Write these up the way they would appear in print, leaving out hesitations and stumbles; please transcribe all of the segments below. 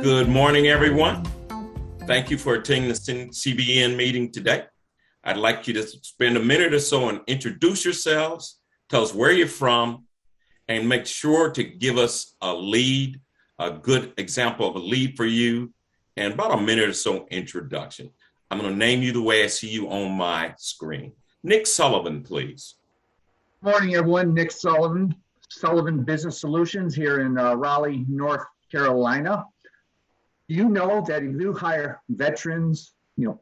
Good morning, everyone. Thank you for attending the CBN meeting today. I'd like you to spend a minute or so and introduce yourselves, tell us where you're from, and make sure to give us a lead, a good example of a lead for you, and about a minute or so introduction. I'm going to name you the way I see you on my screen. Nick Sullivan, please. Morning, everyone. Nick Sullivan, Sullivan Business Solutions here in Raleigh, North Carolina. You know that if you hire veterans,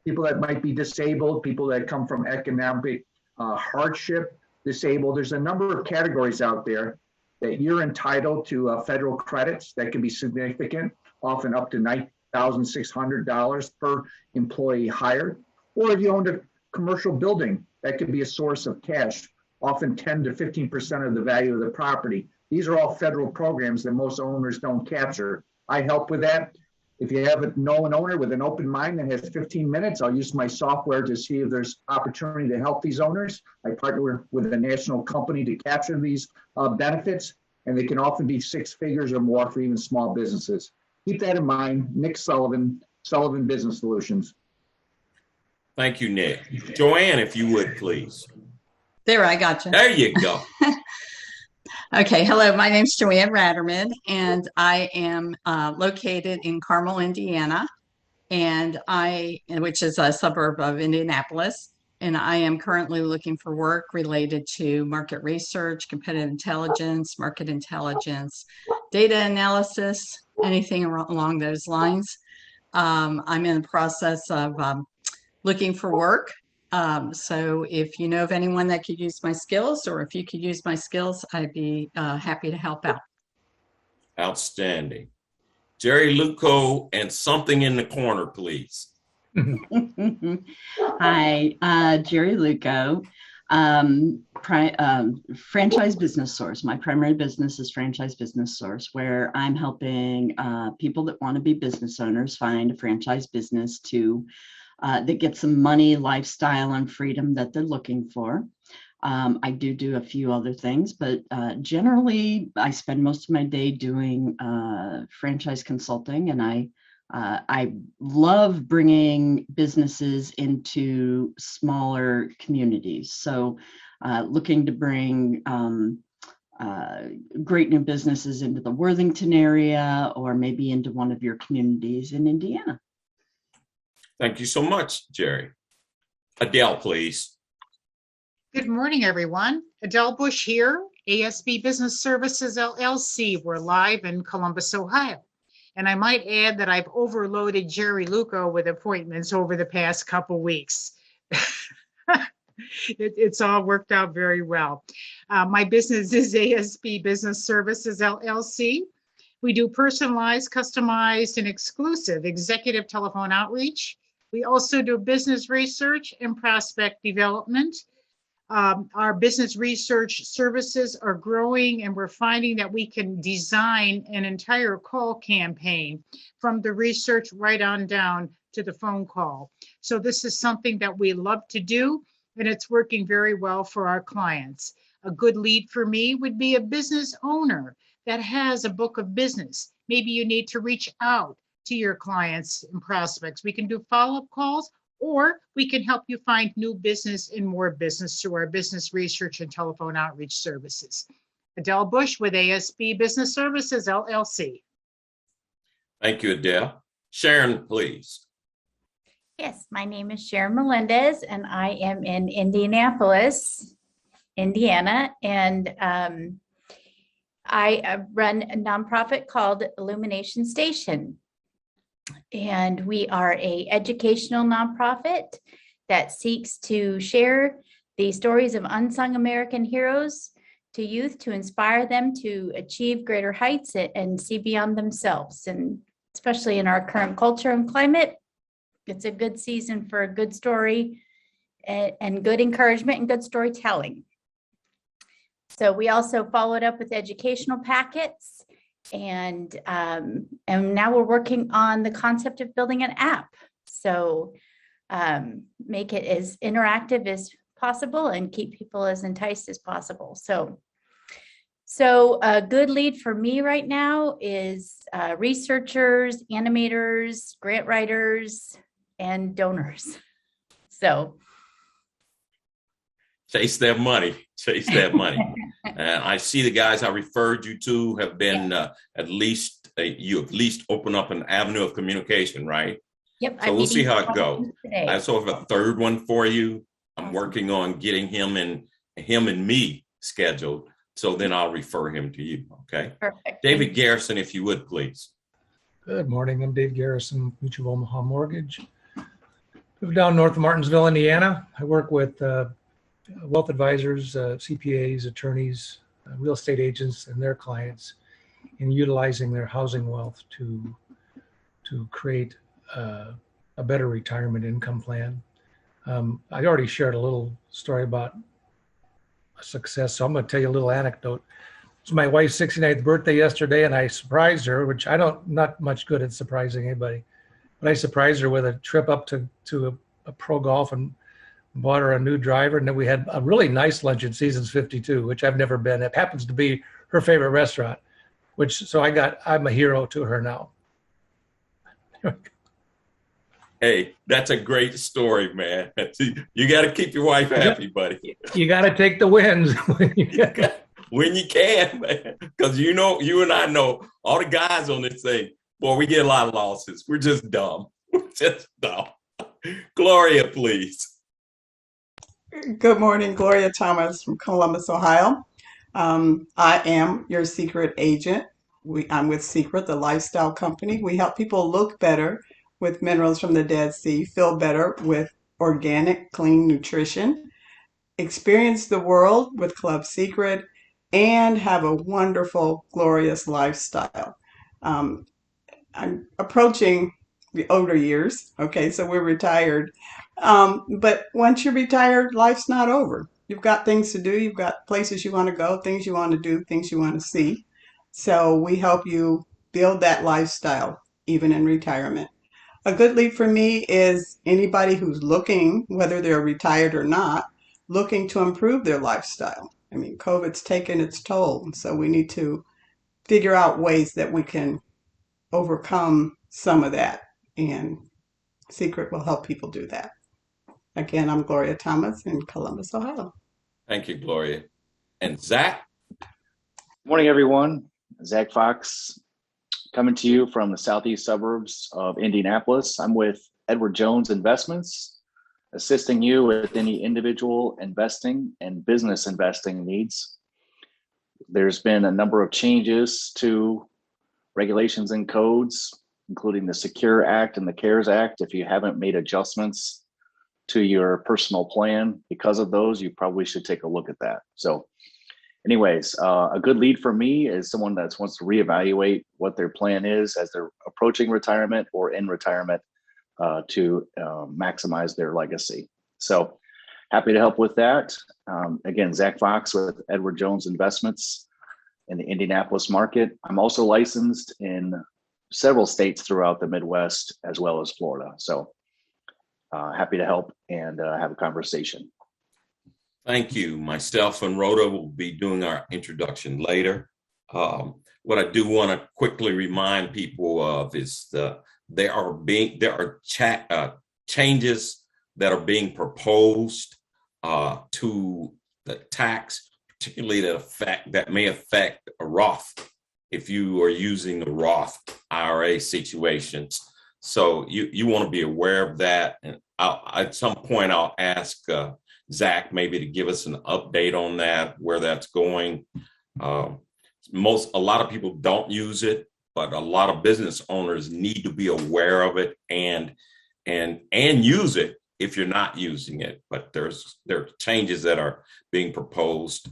people that might be disabled, people that come from economic hardship, disabled, there's a number of categories out there that you're entitled to federal credits that can be significant, often up to $9,600 per employee hired. Or if you owned a commercial building, that could be a source of cash, often 10 to 15% of the value of the property. These are all federal programs that most owners don't capture. I help with that. If you know an owner with an open mind that has 15 minutes, I'll use my software to see if there's opportunity to help these owners. I partner with a national company to capture these benefits, and they can often be six figures or more for even small businesses. Keep that in mind. Nick Sullivan, Sullivan Business Solutions. Thank you, Nick. Joanne, if you would, please. There, I got you. There you go. Okay, hello, my name's Joanne Ratterman, and I am located in Carmel, Indiana, which is a suburb of Indianapolis, and I am currently looking for work related to market research, competitive intelligence, market intelligence, data analysis, anything along those lines. I'm in the process of looking for work. So if you know of anyone that could use my skills, or if you could use my skills, I'd be happy to help out. Outstanding. Jerry Luco and something in the corner, please. Hi, Jerry Luco, Franchise Business Source. My primary business is Franchise Business Source, where I'm helping people that want to be business owners find a franchise business that gets some money, lifestyle, and freedom that they're looking for. I do a few other things, but generally I spend most of my day doing franchise consulting, and I love bringing businesses into smaller communities. So looking to bring great new businesses into the Worthington area, or maybe into one of your communities in Indiana. Thank you so much, Jerry. Adele, please. Good morning, everyone. Adele Bush here, ASB Business Services, LLC. We're live in Columbus, Ohio. And I might add that I've overloaded Jerry Luco with appointments over the past couple weeks. It's all worked out very well. My business is ASB Business Services, LLC. We do personalized, customized, and exclusive executive telephone outreach. We also do business research and prospect development. Our business research services are growing, and we're finding that we can design an entire call campaign from the research right on down to the phone call. So this is something that we love to do, and it's working very well for our clients. A good lead for me would be a business owner that has a book of business. Maybe you need to reach out to your clients and prospects. We can do follow-up calls, or we can help you find new business and more business through our business research and telephone outreach services. Adele Bush with ASB Business Services, LLC. Thank you, Adele. Sharon, please. Yes, my name is Sharon Melendez, and I am in Indianapolis, Indiana, and I run a nonprofit called Illumination Station. And we are an educational nonprofit that seeks to share the stories of unsung American heroes youth to inspire them to achieve greater heights and see beyond themselves. And especially in our current culture and climate, it's a good season for a good story and good encouragement and good storytelling. So we also followed up with educational packets, and now we're working on the concept of building an app. So make it as interactive as possible and keep people as enticed as possible. So a good lead for me right now is researchers, animators, grant writers, and donors. So chase that money. And I see the guys I referred you to have been you at least open up an avenue of communication, right? Yep. So we'll see how it goes. Today. I also have a third one for you. I'm working on getting him and me scheduled. So then I'll refer him to you. Okay. Perfect. David Garrison, if you would, please. Good morning. I'm Dave Garrison, Mutual Omaha Mortgage. Moved down north of Martinsville, Indiana. I work with wealth advisors, CPAs, attorneys, real estate agents, and their clients in utilizing their housing wealth to create a better retirement income plan. I already shared a little story about a success, so I'm going to tell you a little anecdote. It's my wife's 69th birthday yesterday, and I surprised her, which not much good at surprising anybody, but I surprised her with a trip up to a pro golf and bought her a new driver. And then we had a really nice lunch at Seasons 52, which I've never been. It happens to be her favorite restaurant, I'm a hero to her now. Hey, that's a great story, man. You got to keep your wife happy, buddy. You got to take the wins. When you can, man. Because you and I know all the guys on this thing, boy, we get a lot of losses. We're just dumb. We're just dumb. Gloria, please. Good morning, Gloria Thomas from Columbus, Ohio. I am your secret agent. I'm with Secret, the lifestyle company. We help people look better with minerals from the Dead Sea, feel better with organic, clean nutrition, experience the world with Club Secret, and have a wonderful, glorious lifestyle. I'm approaching the older years. Okay, so we're retired. But once you're retired, life's not over. You've got things to do. You've got places you want to go, things you want to do, things you want to see. So we help you build that lifestyle, even in retirement. A good lead for me is anybody who's looking, whether they're retired or not, looking to improve their lifestyle. I mean, COVID's taken its toll, so we need to figure out ways that we can overcome some of that, and Secret will help people do that. Again, I'm Gloria Thomas in Columbus, Ohio. Thank you, Gloria. And Zach? Morning, everyone. Zach Fox coming to you from the southeast suburbs of Indianapolis. I'm with Edward Jones Investments, assisting you with any individual investing and business investing needs. There's been a number of changes to regulations and codes, including the Secure Act and the CARES Act. If you haven't made adjustments to your personal plan because of those, you probably should take a look at that. So anyways, a good lead for me is someone that wants to reevaluate what their plan is as they're approaching retirement or in retirement to maximize their legacy. So happy to help with that. Again, Zach Fox with Edward Jones Investments in the Indianapolis market. I'm also licensed in several states throughout the Midwest as well as Florida. So happy to help and have a conversation. Thank you. Myself and Rhoda will be doing our introduction later. What I do want to quickly remind people of is there are changes that are being proposed to the tax, particularly that may affect a Roth if you are using the Roth IRA situations. So you want to be aware of that. And at some point, I'll ask Zach maybe to give us an update on that, where that's going. A lot of people don't use it, but a lot of business owners need to be aware of it and use it if you're not using it. But there are changes that are being proposed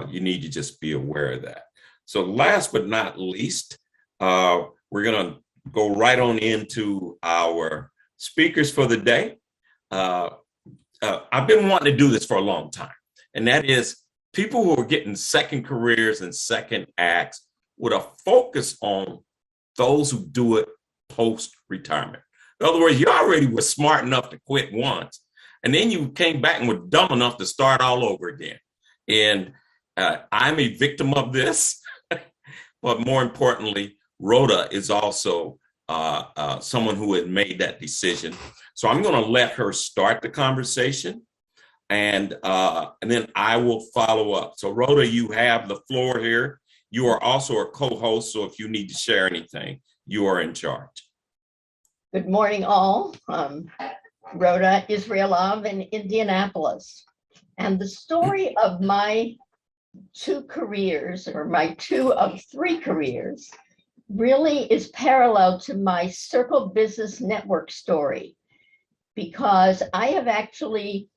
you need to just be aware of that. So last but not least, we're going to go right on into our speakers for the day. I've been wanting to do this for a long time, and that is people who are getting second careers and second acts with a focus on those who do it post-retirement. In other words, you already were smart enough to quit once, and then you came back and were dumb enough to start all over again. And I'm a victim of this, but more importantly, Rhoda is also someone who had made that decision. So I'm going to let her start the conversation, and then I will follow up. So Rhoda, you have the floor here. You are also a co-host, so if you need to share anything, you are in charge. Good morning, all. Rhoda Israelov in Indianapolis. And the story of my two careers, or my two of three careers, really is parallel to my Circle Business Network story, because I have actually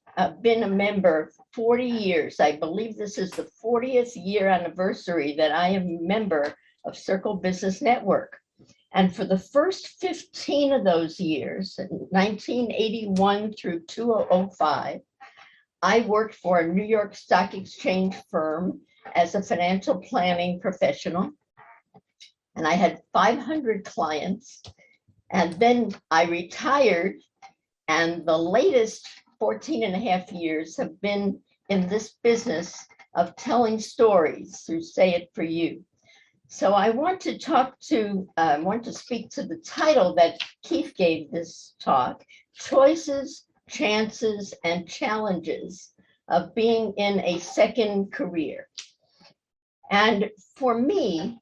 been a member 40 years. I believe this is the 40th year anniversary that I am a member of Circle Business Network. And for the first 15 of those years, 1981 through 2005, I worked for a New York Stock Exchange firm as a financial planning professional. And I had 500 clients. And then I retired. And the latest 14 and a half years have been in this business of telling stories through Say It For You. So I want to speak to the title that Keith gave this talk, Choices, Chances, and Challenges of Being in a Second Career. And for me,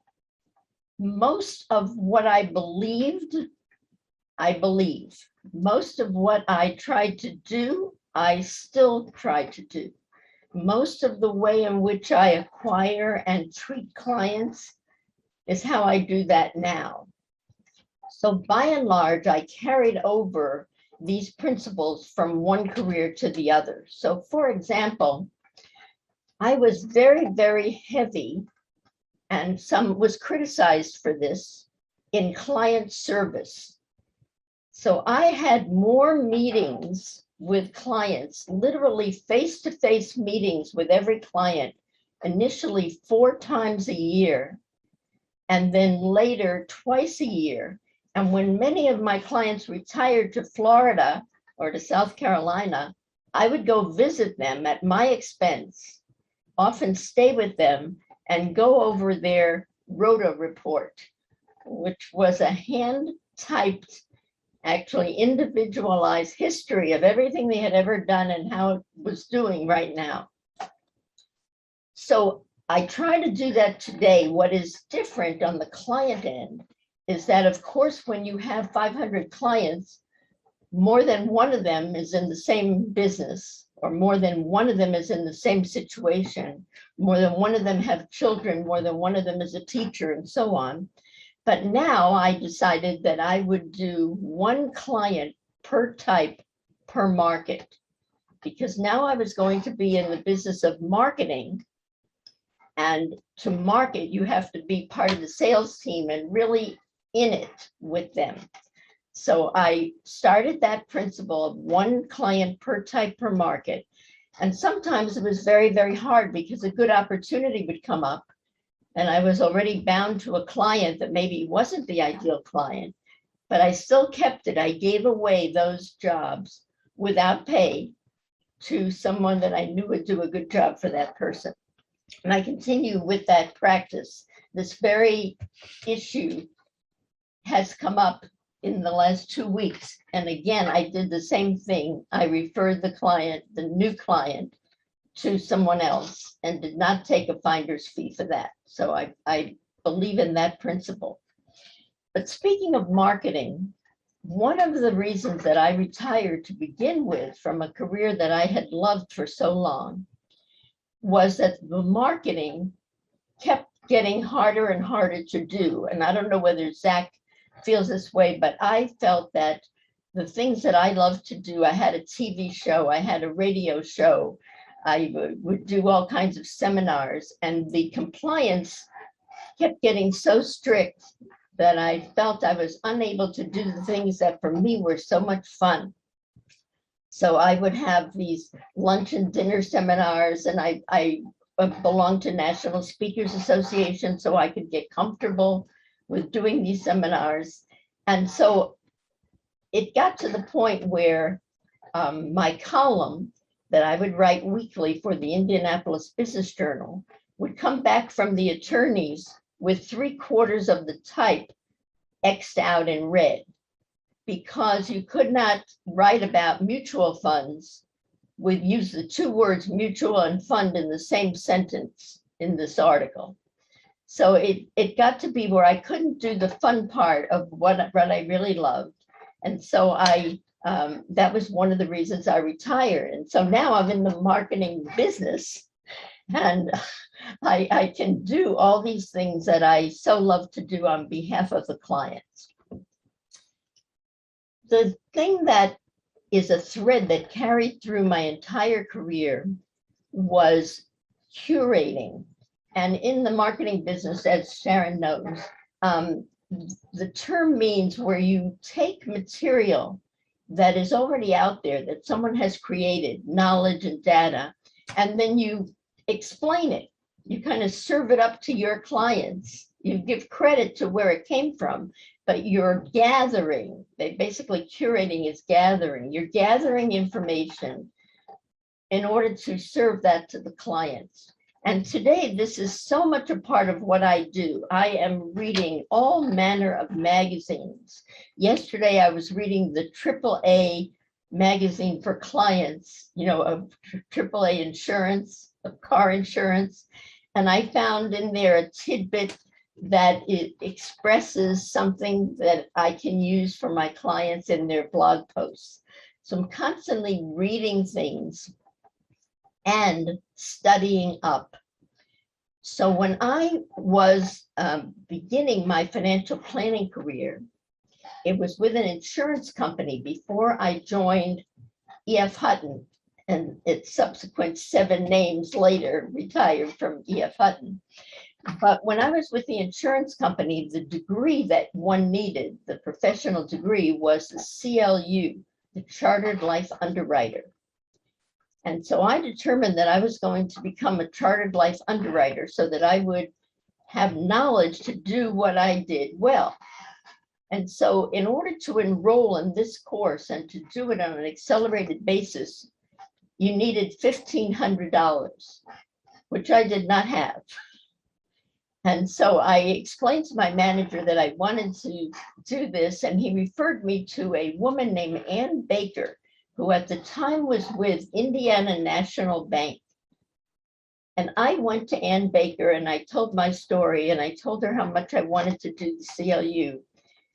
most of what I believed, I believe. Most of what I tried to do, I still try to do. Most of the way in which I acquire and treat clients is how I do that now. So by and large, I carried over these principles from one career to the other. So for example, I was very, very heavy, and some was criticized for this, in client service. So I had more meetings with clients, literally face-to-face meetings with every client, initially 4 times a year, and then later twice a year. And when many of my clients retired to Florida or to South Carolina, I would go visit them at my expense, often stay with them and go over their Rhoda report, which was a hand-typed, actually individualized history of everything they had ever done and how it was doing right now. So I try to do that today. What is different on the client end is that, of course, when you have 500 clients, more than one of them is in the same business, or more than one of them is in the same situation, more than one of them have children, more than one of them is a teacher, and so on. But now I decided that I would do one client per type per market, because now I was going to be in the business of marketing. And to market, you have to be part of the sales team and really in it with them. So I started that principle of one client per type per market. And sometimes it was very, very hard because a good opportunity would come up and I was already bound to a client that maybe wasn't the ideal client, but I still kept it. I gave away those jobs without pay to someone that I knew would do a good job for that person. And I continue with that practice. This very issue has come up in the last 2 weeks. And again, I did the same thing. I referred the client, the new client, to someone else and did not take a finder's fee for that. So I believe in that principle. But speaking of marketing, one of the reasons that I retired to begin with from a career that I had loved for so long was that the marketing kept getting harder and harder to do. And I don't know whether Zach feels this way, but I felt that the things that I loved to do, I had a TV show, I had a radio show, I would do all kinds of seminars, and the compliance kept getting so strict that I felt I was unable to do the things that for me were so much fun. So I would have these lunch and dinner seminars, and I belonged to National Speakers Association, so I could get comfortable with doing these seminars. And so it got to the point where my column that I would write weekly for the Indianapolis Business Journal would come back from the attorneys with 3/4 of the type X'd out in red, because you could not write about mutual funds with use the 2 words mutual and fund in the same sentence in this article. So it got to be where I couldn't do the fun part of what I really loved. And so that was one of the reasons I retired. And so now I'm in the marketing business, and I can do all these things that I so love to do on behalf of the clients. The thing that is a thread that carried through my entire career was curating. And in the marketing business, as Sharon knows, the term means where you take material that is already out there, that someone has created, knowledge and data, and then you explain it. You kind of serve it up to your clients. You give credit to where it came from, but you're gathering, basically curating is gathering. You're gathering information in order to serve that to the clients. And today, this is so much a part of what I do. I am reading all manner of magazines. Yesterday, I was reading the AAA magazine for clients, of AAA insurance, of car insurance. And I found in there a tidbit that it expresses something that I can use for my clients in their blog posts. So I'm constantly reading things and studying up. So when I was beginning my financial planning career, it was with an insurance company before I joined E.F. Hutton, and its subsequent 7 names later retired from E.F. Hutton. But when I was with the insurance company, the degree that one needed, the professional degree, was the CLU, the Chartered Life Underwriter. And so I determined that I was going to become a chartered life underwriter so that I would have knowledge to do what I did well. And so in order to enroll in this course and to do it on an accelerated basis, you needed $1,500, which I did not have. And so I explained to my manager that I wanted to do this, and he referred me to a woman named Ann Baker, who at the time was with Indiana National Bank. And I went to Ann Baker and I told my story, and I told her how much I wanted to do the CLU.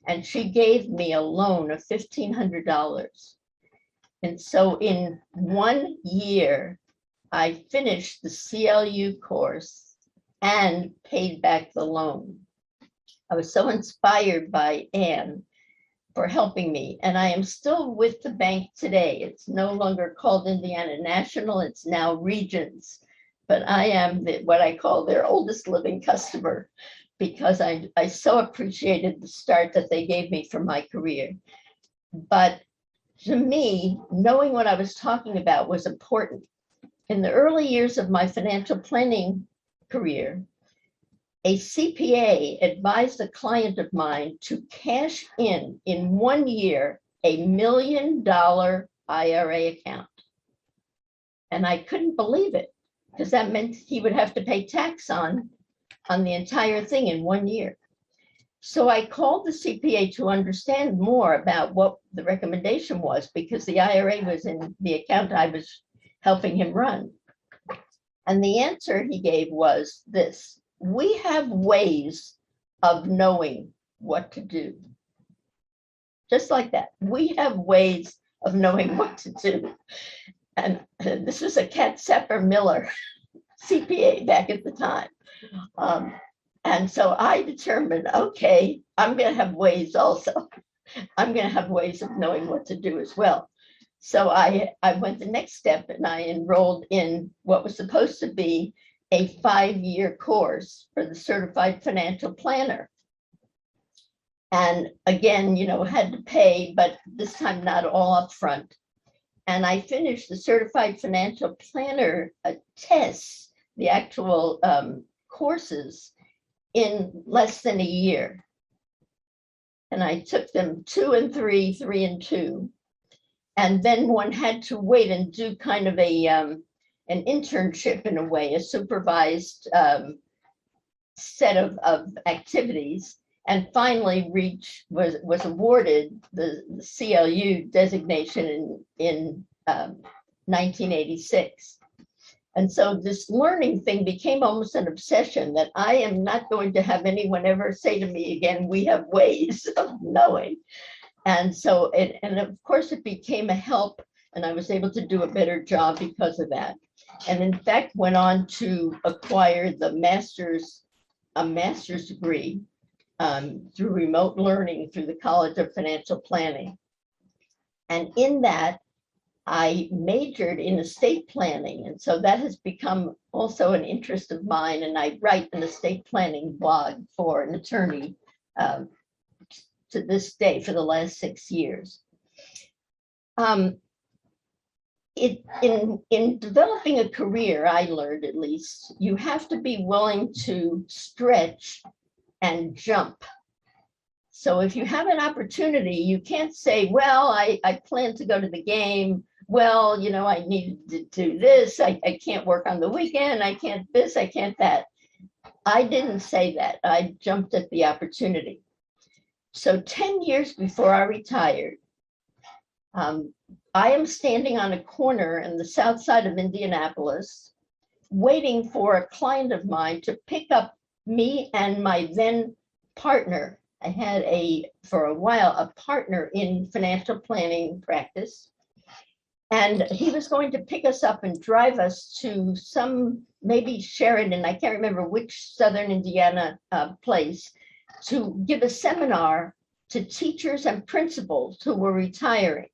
And she gave me a loan of $1,500. And so in 1 year, I finished the CLU course and paid back the loan. I was so inspired by Ann for helping me. And I am still with the bank today. It's no longer called Indiana National, it's now Regions. But I am what I call their oldest living customer, because I so appreciated the start that they gave me for my career. But to me, knowing what I was talking about was important. In the early years of my financial planning career, a CPA advised a client of mine to cash in 1 year, $1 million IRA account. And I couldn't believe it, because that meant he would have to pay tax on the entire thing in 1 year. So I called the CPA to understand more about what the recommendation was, because the IRA was in the account I was helping him run. And the answer he gave was this: we have ways of knowing what to do. Just like that. We have ways of knowing what to do. And this was a Katz-Sepper-Miller CPA back at the time. And so I determined, okay, I'm going to have ways also. I'm going to have ways of knowing what to do as well. So I went the next step and I enrolled in what was supposed to be a 5-year course for the certified financial planner. And again, had to pay, but this time not all up front. And I finished the certified financial planner tests, the actual courses, in less than a year. And I took them 2 and 3, 3 and 2. And then one had to wait and do kind of an internship in a way, a supervised set of activities, and finally was awarded the CLU designation in 1986. And so this learning thing became almost an obsession that I am not going to have anyone ever say to me again, we have ways of knowing. And so, and of course it became a help, and I was able to do a better job because of that. And in fact, went on to acquire a master's degree through remote learning through the College of Financial Planning. And in that, I majored in estate planning. And so that has become also an interest of mine. And I write an estate planning blog for an attorney to this day for the last 6 years. In developing a career, I learned at least, you have to be willing to stretch and jump. So if you have an opportunity, you can't say, well, I plan to go to the game. Well, I need to do this. I can't work on the weekend. I can't this, I can't that. I didn't say that. I jumped at the opportunity. So 10 years before I retired, I am standing on a corner in the south side of Indianapolis, waiting for a client of mine to pick up me and my then partner. I had for a while, a partner in financial planning practice. And he was going to pick us up and drive us to maybe Sheridan, I can't remember which southern Indiana place, to give a seminar to teachers and principals who were retiring.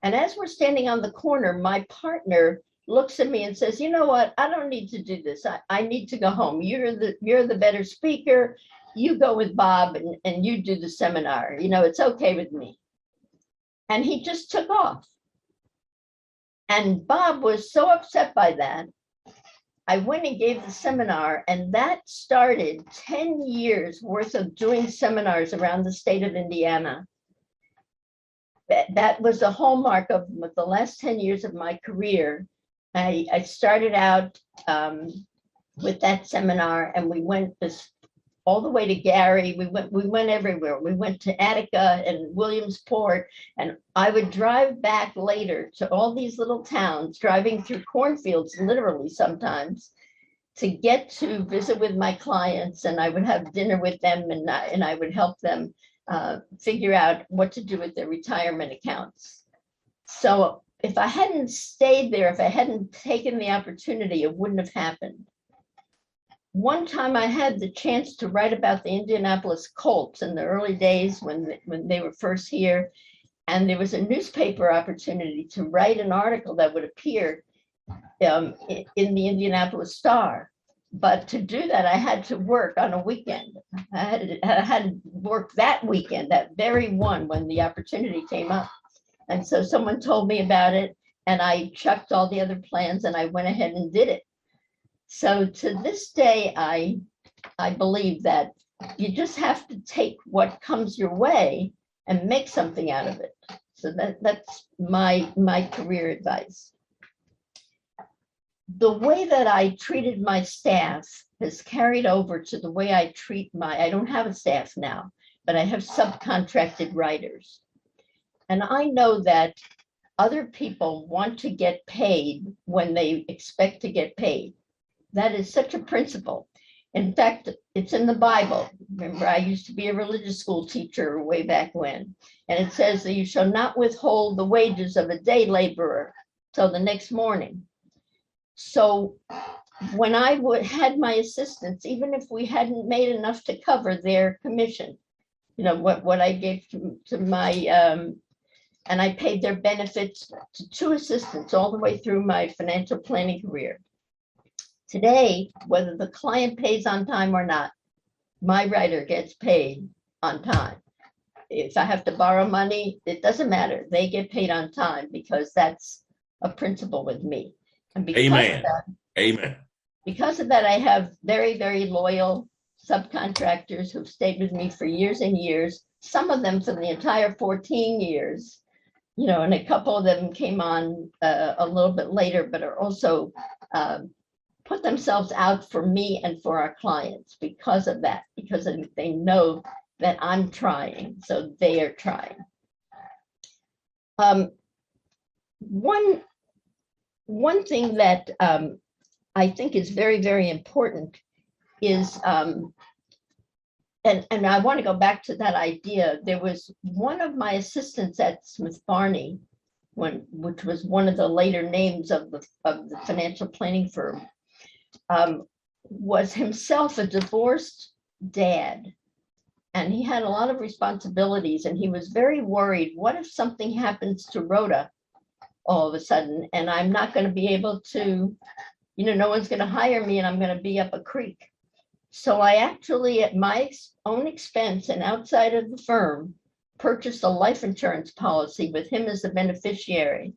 And as we're standing on the corner, my partner looks at me and says, you know what, I don't need to do this. I need to go home. You're the better speaker. You go with Bob and you do the seminar. It's okay with me. And he just took off. And Bob was so upset by that. I went and gave the seminar, and that started 10 years worth of doing seminars around the state of Indiana. That was the hallmark of the last 10 years of my career. I started out with that seminar, and we went all the way to Gary. We went everywhere. We went to Attica and Williamsport, and I would drive back later to all these little towns, driving through cornfields, literally sometimes, to get to visit with my clients. And I would have dinner with them, and I would help them figure out what to do with their retirement accounts. So if I hadn't stayed there, if I hadn't taken the opportunity, it wouldn't have happened. One time I had the chance to write about the Indianapolis Colts in the early days when they were first here. And there was a newspaper opportunity to write an article that would appear in the Indianapolis Star. But to do that, I had to work on a weekend. I had to work that weekend, that very one, when the opportunity came up. And so someone told me about it, and I chucked all the other plans and I went ahead and did it. So to this day, I believe that you just have to take what comes your way and make something out of it. So that's my career advice. The way that I treated my staff has carried over to the way I treat I don't have a staff now, but I have subcontracted writers. And I know that other people want to get paid when they expect to get paid. That is such a principle. In fact, it's in the Bible. Remember, I used to be a religious school teacher way back when. And it says that you shall not withhold the wages of a day laborer till the next morning. So when I had my assistants, even if we hadn't made enough to cover their commission, what I gave to my and I paid their benefits to 2 assistants all the way through my financial planning career. Today, whether the client pays on time or not, my writer gets paid on time. If I have to borrow money, it doesn't matter. They get paid on time because that's a principle with me. And because Amen. of that, Amen. because of that, I have very, very loyal subcontractors who've stayed with me for years and years, some of them for the entire 14 years, you know, and a couple of them came on a little bit later, but are also put themselves out for me and for our clients because of that, because they know that I'm trying, so they are trying. One thing that I think is very, very important is, and I want to go back to that idea. There was one of my assistants at Smith Barney, which was one of the later names of the financial planning firm, was himself a divorced dad. And he had a lot of responsibilities, and he was very worried. What if something happens to Rhoda all of a sudden, and I'm not going to be able to, you know, no one's going to hire me, and I'm going to be up a creek. So I actually, at my own expense and outside of the firm, purchased a life insurance policy with him as the beneficiary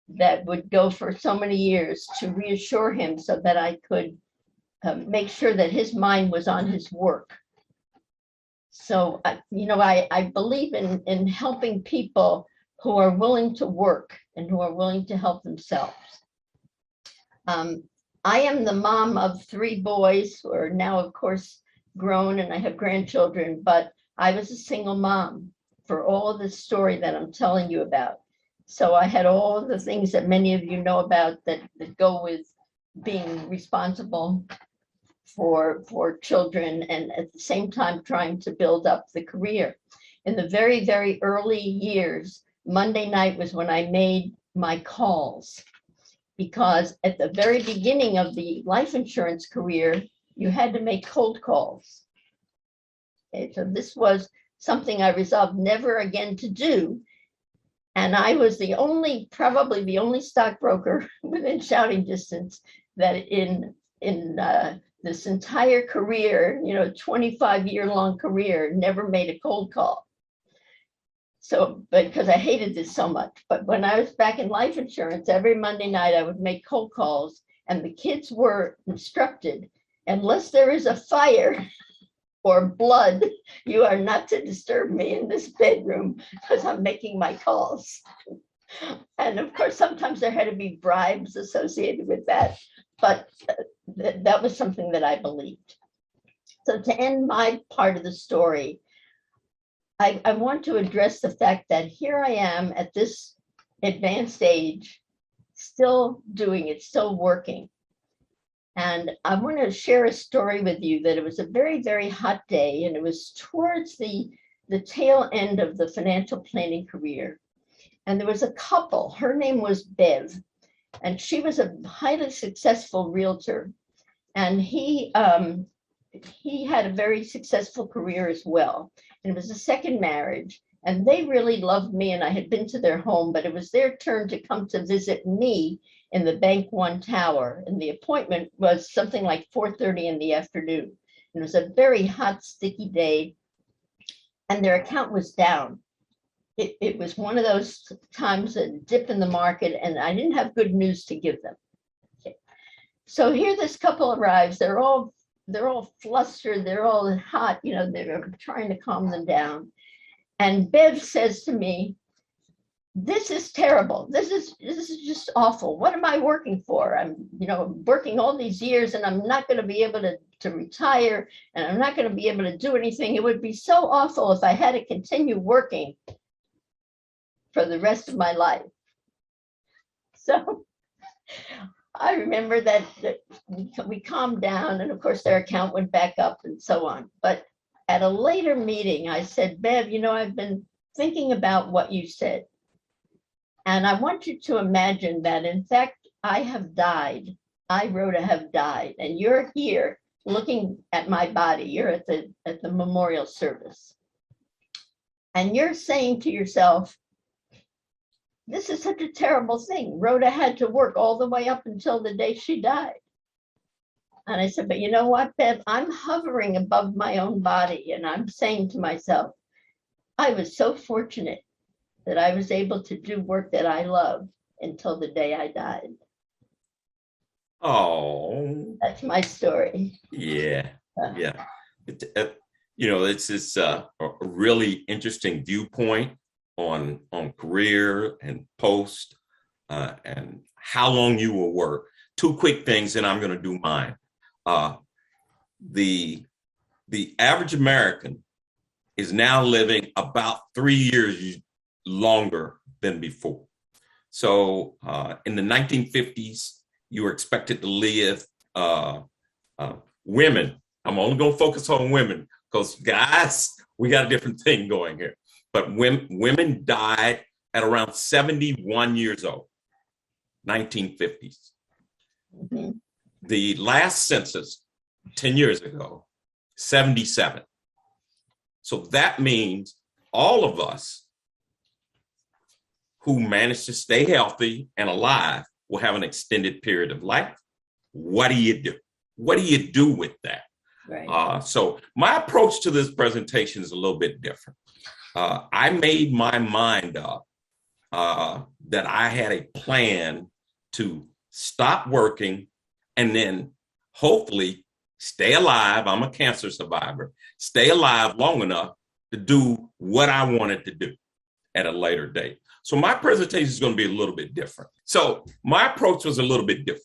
that would go for so many years to reassure him so that I could make sure that his mind was on his work. So, you know, I believe in helping people who are willing to work and who are willing to help themselves. I am the mom of 3 boys who are now, of course, grown, and I have grandchildren, but I was a single mom for all of this story that I'm telling you about. So I had all of the things that many of you know about that go with being responsible for children, and at the same time trying to build up the career. In the very, very early years, Monday night was when I made my calls, because at the very beginning of the life insurance career, you had to make cold calls. Okay, so this was something I resolved never again to do. And I was probably the only stockbroker within shouting distance that in this entire career, you know, 25-year-long career, never made a cold call. So, but because I hated this so much. But when I was back in life insurance, every Monday night I would make cold calls, and the kids were instructed, unless there is a fire or blood, you are not to disturb me in this bedroom because I'm making my calls. And of course, sometimes there had to be bribes associated with that, but that was something that I believed. So to end my part of the story, I want to address the fact that here I am at this advanced age, still doing it, still working. And I want to share a story with you that it was a very, very hot day, and it was towards the tail end of the financial planning career. And there was a couple, her name was Bev, and she was a highly successful realtor. And he had a very successful career as well. And it was a second marriage, and they really loved me, and I had been to their home, but it was their turn to come to visit me in the Bank One Tower. And the appointment was something like 4:30 in the afternoon. And it was a very hot, sticky day, and their account was down. It was one of those times, a dip in the market, and I didn't have good news to give them. Okay. So here this couple arrives, they're all flustered, they're all hot, you know, they're trying to calm them down. And Bev says to me, "This is terrible. This is just awful. What am I working for? I'm, you know, working all these years, and I'm not going to be able to retire, and I'm not going to be able to do anything. It would be so awful if I had to continue working for the rest of my life." So I remember that we calmed down, and of course their account went back up and so on. But at a later meeting, I said, "Bev, you know, I've been thinking about what you said. And I want you to imagine that, in fact, I have died. I, Rhoda, have died. And you're here looking at my body. You're at the memorial service. And you're saying to yourself, this is such a terrible thing. Rhoda had to work all the way up until the day she died. And I said, but you know what, Bev, I'm hovering above my own body. And I'm saying to myself, I was so fortunate that I was able to do work that I love until the day I died. Oh, That's my story. yeah, yeah. You know, it's this a really interesting viewpoint on career and post and how long you will work. Two quick things, and I'm going to do mine. The average American is now living about 3 years longer than before. So in the 1950s, you were expected to live, women, I'm only going to focus on women because guys, we got a different thing going here. But women died at around 71 years old, 1950s. Mm-hmm. The last census 10 years ago, 77. So that means all of us who manage to stay healthy and alive will have an extended period of life. What do you do? What do you do with that? Right. So my approach to this presentation is a little bit different. I made my mind up that I had a plan to stop working and then hopefully stay alive. I'm a cancer survivor. Stay alive long enough to do what I wanted to do at a later date. So my presentation is going to be a little bit different. So my approach was a little bit different.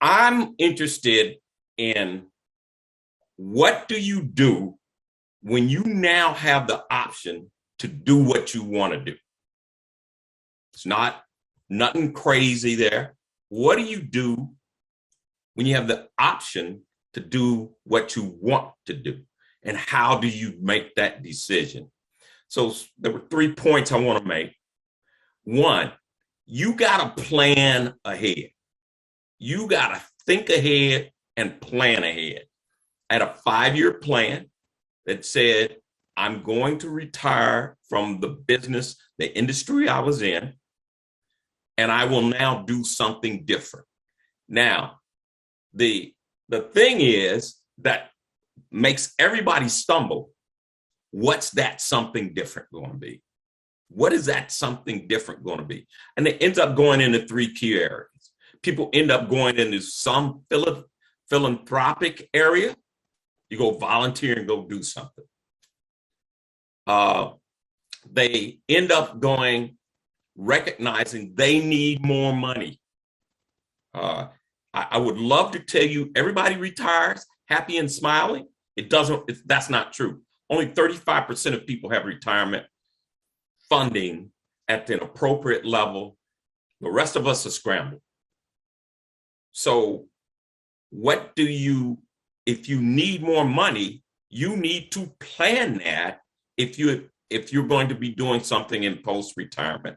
I'm interested in what do you do when you now have the option to do what you want to do. It's not nothing crazy there. What do you do when you have the option to do what you want to do? And how do you make that decision? So there were 3 points I want to make. One, you got to plan ahead. You got to think ahead and plan ahead. I had a 5-year plan that said, I'm going to retire from the business, the industry I was in, and I will now do something different. Now, the thing is that makes everybody stumble. What's that something different going to be? What is that something different going to be? And it ends up going into 3 key areas. People end up going into some philanthropic area. You go volunteer and go do something. They end up going, recognizing they need more money. I would love to tell you everybody retires happy and smiling. That's not true. Only 35% of people have retirement funding at an appropriate level. The rest of us are scrambled. So if you need more money, you need to plan that if you're going to be doing something in post-retirement.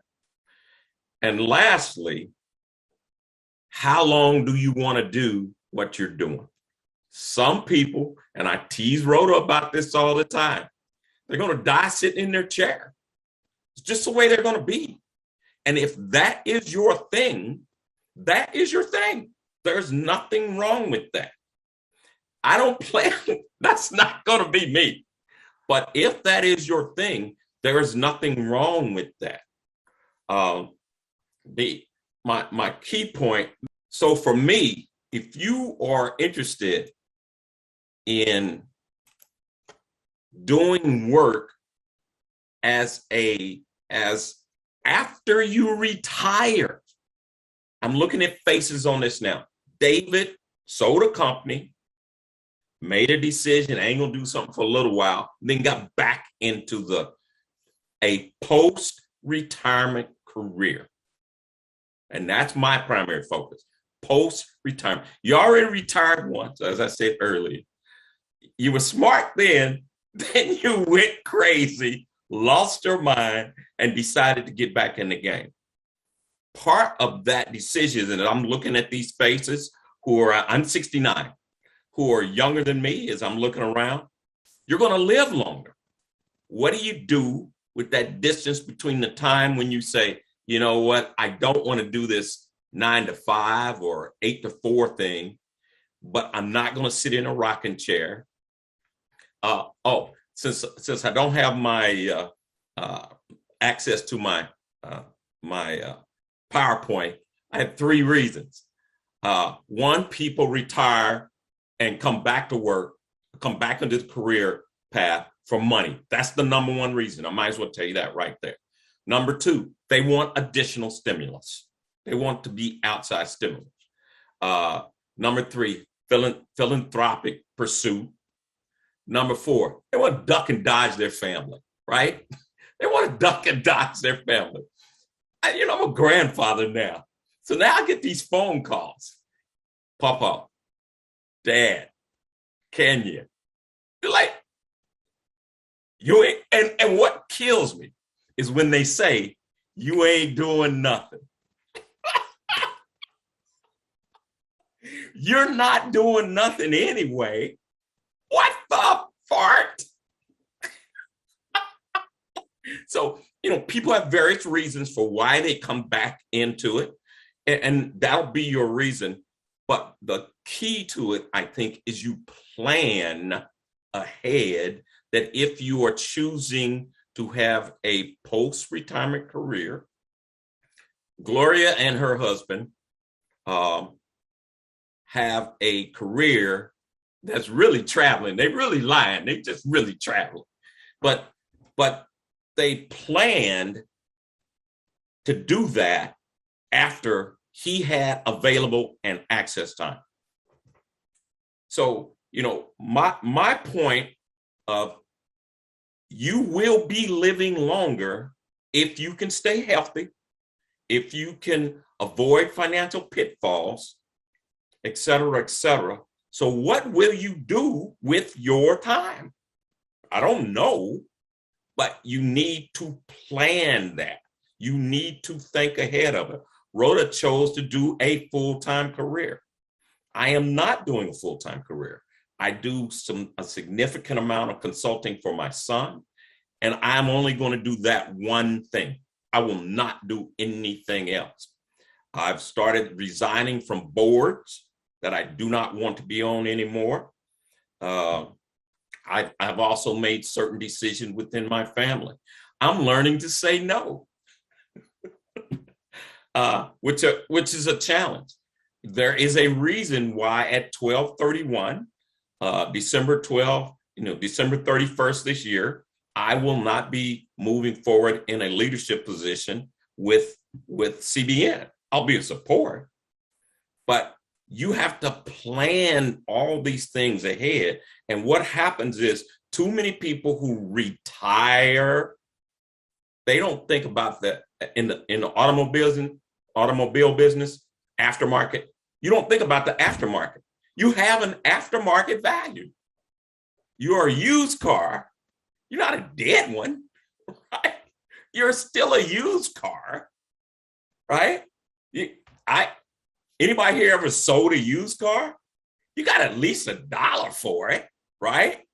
And lastly, how long do you want to do what you're doing? Some people, and I tease Rhoda about this all the time, they're going to die sitting in their chair. It's just the way they're going to be. And if that is your thing, that is your thing. There's nothing wrong with that. I don't plan, that's not going to be me. But if that is your thing, there is nothing wrong with that. My key point, so for me, if you are interested in doing work as after you retire, I'm looking at faces on this now. David sold a company, made a decision, I ain't gonna do something for a little while, then got back into a post-retirement career. And that's my primary focus, post-retirement. You already retired once, as I said earlier. You were smart then you went crazy, lost your mind, and decided to get back in the game. Part of that decision, and I'm looking at these faces I'm 69, who are younger than me as I'm looking around, you're going to live longer. What do you do with that distance between the time when you say, you know what, I don't want to do this 9 to 5 or 8 to 4 thing, but I'm not going to sit in a rocking chair. Since I don't have my access to my PowerPoint, I have 3 reasons. One, people retire and come back to work, come back into the career path for money. That's the number 1 reason. I might as well tell you that right there. Number 2, they want additional stimulus. They want to be outside stimulus. Number 3, philanthropic pursuit. Number 4, they want to duck and dodge their family, right? They want to duck and dodge their family. I'm a grandfather now. So now I get these phone calls. Papa, Dad, can you? You're like, you ain't, and what kills me is when they say, you ain't doing nothing. You're not doing nothing anyway. What the fart? So, people have various reasons for why they come back into it, and that'll be your reason. But the key to it, I think, is you plan ahead that if you are choosing to have a post-retirement career, Gloria and her husband have a career that's really traveling. They really lying. They just really traveling. But they planned to do that after he had available and access time. So, my point of you will be living longer if you can stay healthy, if you can avoid financial pitfalls, et cetera, et cetera. So what will you do with your time? I don't know, but you need to plan that. You need to think ahead of it. Rhoda chose to do a full-time career. I am not doing a full-time career. I do a significant amount of consulting for my son, and I'm only going to do that one thing. I will not do anything else. I've started resigning from boards that I do not want to be on anymore. I've also made certain decisions within my family. I'm learning to say no, which is a challenge. There is a reason why at 12/31, December 31st this year, I will not be moving forward in a leadership position with CBN. I'll be a support, but you have to plan all these things ahead. And what happens is too many people who retire, they don't think about that in the automobile business, aftermarket. You don't think about the aftermarket. You have an aftermarket value. You are a used car. You're not a dead one, right? You're still a used car, right? Anybody here ever sold a used car? You got at least $1 for it, right?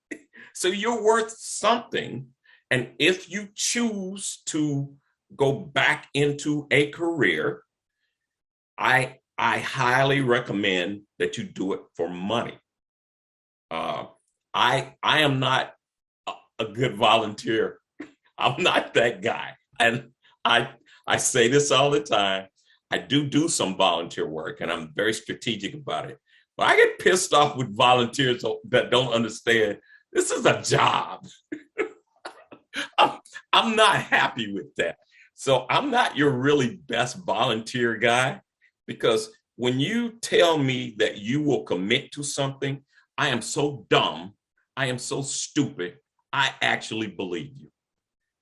So you're worth something. And if you choose to go back into a career, I highly recommend that you do it for money. I am not a good volunteer. I'm not that guy. And I say this all the time. I do some volunteer work, and I'm very strategic about it. But I get pissed off with volunteers that don't understand this is a job. I'm not happy with that. So I'm not your really best volunteer guy, because when you tell me that you will commit to something, I am so dumb. I am so stupid. I actually believe you.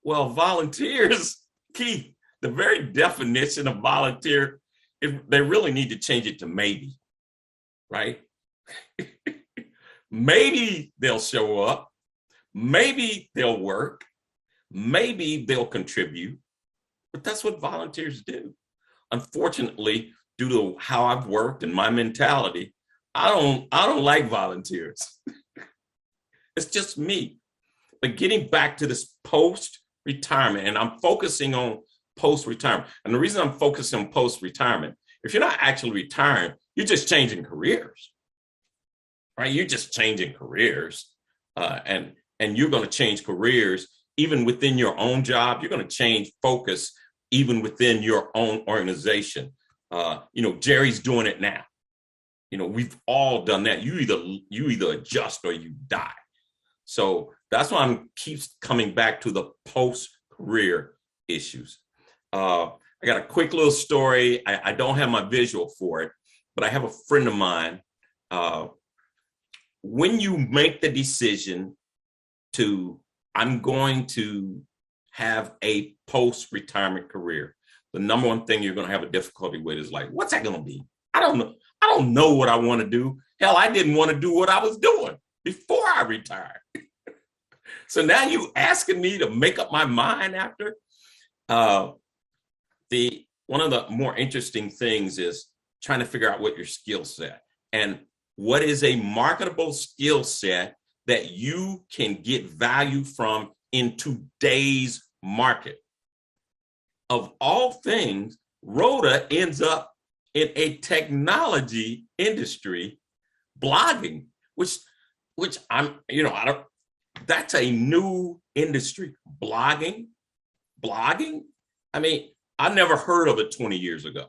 Well, volunteers, Keith, the very definition of volunteer, they really need to change it to maybe, right? Maybe they'll show up. Maybe they'll work. Maybe they'll contribute. But that's what volunteers do. Unfortunately, due to how I've worked and my mentality, I don't like volunteers. It's just me. But getting back to this post retirement, and I'm focusing on post-retirement. And the reason I'm focusing on post-retirement, if you're not actually retiring, you're just changing careers, right? You're just changing careers, and you're going to change careers even within your own job. You're going to change focus even within your own organization. Jerry's doing it now. We've all done that. You either adjust or you die. So that's why I'm keeps coming back to the post-career issues. I got a quick little story. I don't have my visual for it, but I have a friend of mine. When you make the decision I'm going to have a post-retirement career, the number one thing you're going to have a difficulty with is like, what's that going to be? I don't know. I don't know what I want to do. Hell, I didn't want to do what I was doing before I retired. So now you asking me to make up my mind after? One of the more interesting things is trying to figure out what your skill set and what is a marketable skill set that you can get value from in today's market. Of all things, Rhoda ends up in a technology industry, blogging, which that's a new industry. Blogging. I mean, I never heard of it 20 years ago.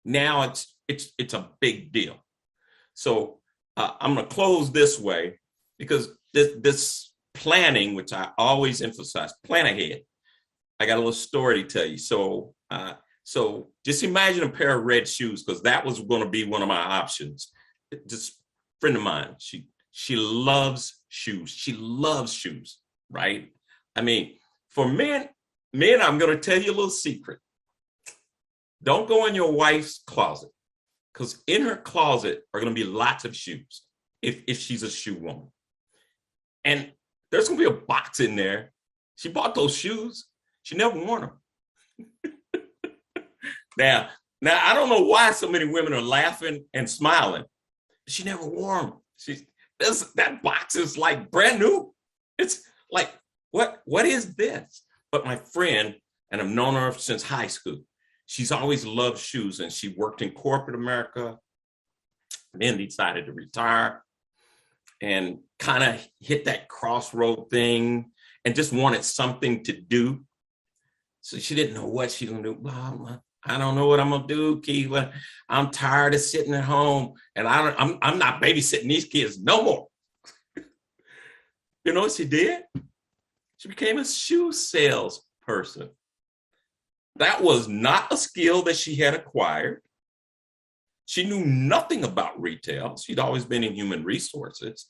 Now it's a big deal. So I'm going to close this way because this planning, which I always emphasize, plan ahead. I got a little story to tell you. So just imagine a pair of red shoes, because that was going to be one of my options. Just a friend of mine, she loves shoes. She loves shoes, right? I mean, for men, I'm going to tell you a little secret. Don't go in your wife's closet, because in her closet are going to be lots of shoes if she's a shoe woman. And there's going to be a box in there. She bought those shoes. She never worn them. Now, I don't know why so many women are laughing and smiling. She never wore them. That box is like brand new. It's like, what is this? But my friend, and I've known her since high school, she's always loved shoes, and she worked in corporate America, then decided to retire and kind of hit that crossroad thing and just wanted something to do. So she didn't know what she's going to do. Well, I don't know what I'm going to do, Keith. I'm tired of sitting at home, and I'm not babysitting these kids no more. You know what she did? She became a shoe salesperson. That was not a skill that she had acquired. She knew nothing about retail. She'd always been in human resources.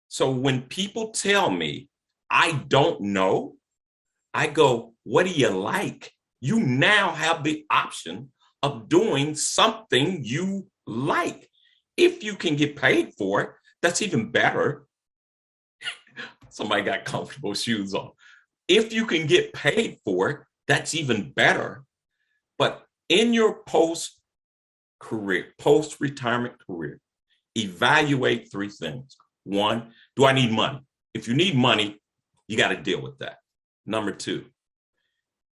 So when people tell me I don't know, I go, what do you like? You now have the option of doing something you like. If you can get paid for it, that's even better. Somebody got comfortable shoes on. If you can get paid for it, that's even better. But in your post-retirement career, evaluate three things. One, do I need money? If you need money, you got to deal with that. Number two,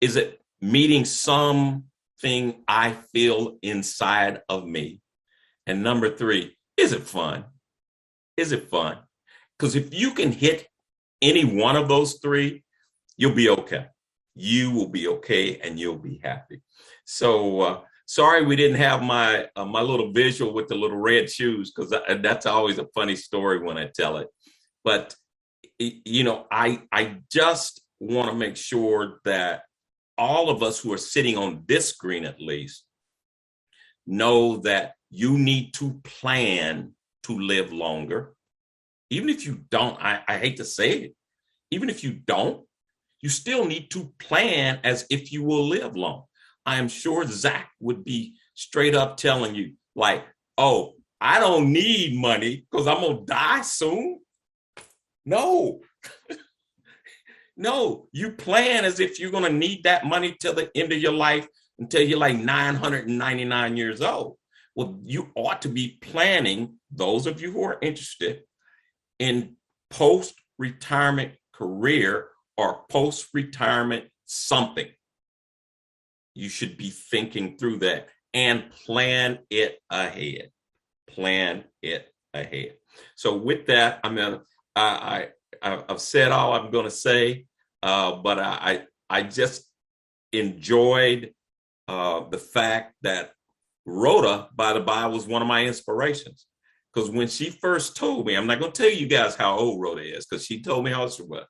is it meeting something I feel inside of me? And number three, is it fun? Is it fun? Because if you can hit any one of those three, you'll be okay. You will be okay, and you'll be happy. So sorry we didn't have my little visual with the little red shoes, because that's always a funny story when I tell it. But I just want to make sure that all of us who are sitting on this screen, at least, know that you need to plan to live longer. Even if you don't, I hate to say it, even if you don't, you still need to plan as if you will live long. I am sure Zach would be straight up telling you, like, oh, I don't need money because I'm going to die soon. No. No, you plan as if you're going to need that money till the end of your life, until you're like 999 years old. Well, you ought to be planning, those of you who are interested in post-retirement career or post-retirement something, you should be thinking through that and plan it ahead. Plan it ahead. So with that, I've said all I'm going to say, but I just enjoyed the fact that Rhoda, by the by, was one of my inspirations. Because when she first told me, I'm not going to tell you guys how old Rhoda is, because she told me how she was.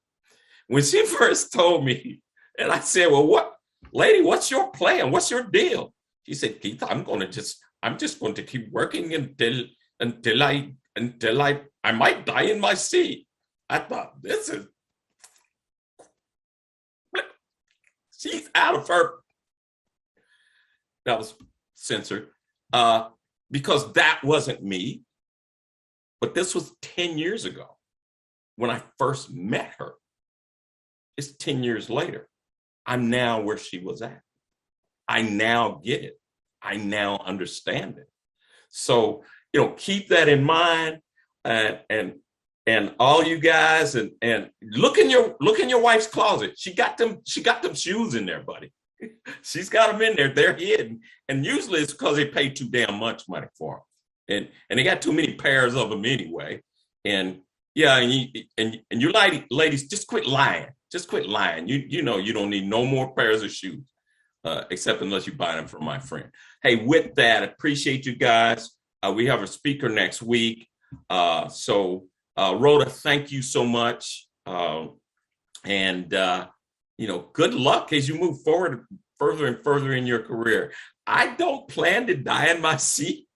When she first told me, and I said, well, lady, what's your plan? What's your deal? She said, Keith, I'm just going to keep working until I might die in my seat. I thought, she's out of her. That was censored, because that wasn't me. But this was 10 years ago when I first met her. It's 10 years later. I'm now where she was at. I now get it. I now understand it. So, keep that in mind, and all you guys, and look in your wife's closet. She got them shoes in there, buddy. She's got them in there. They're hidden, and usually it's because they pay too damn much money for them, and they got too many pairs of them anyway. And yeah, and you ladies, just quit lying. Just quit lying. You know you don't need no more pairs of shoes, except unless you buy them from my friend. Hey, with that, appreciate you guys. We have a speaker next week. So Rhoda, thank you so much. And good luck as you move forward further and further in your career. I don't plan to die in my seat.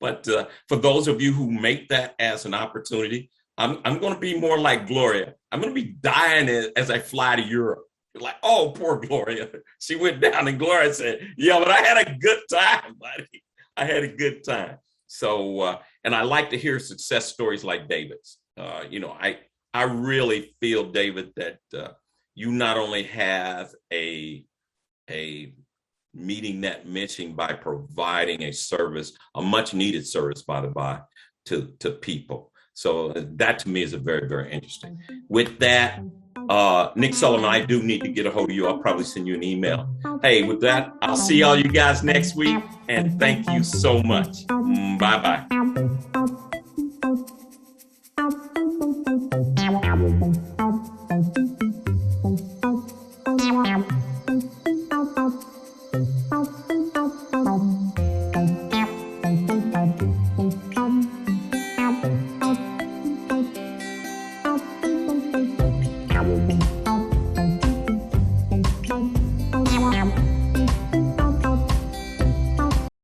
But for those of you who make that as an opportunity, I'm going to be more like Gloria. I'm going to be dying as I fly to Europe. Like, oh, poor Gloria. She went down, and Gloria said, yeah, but I had a good time, buddy. I had a good time. So, and I like to hear success stories like David's. I really feel, David, that you not only have a meeting that mission by providing a service, a much needed service, by the by, to people. So that to me is a very, very interesting. With that, Nick Sullivan, I do need to get a hold of you. I'll probably send you an email. Hey, with that, I'll see all you guys next week, and thank you so much. Bye-bye.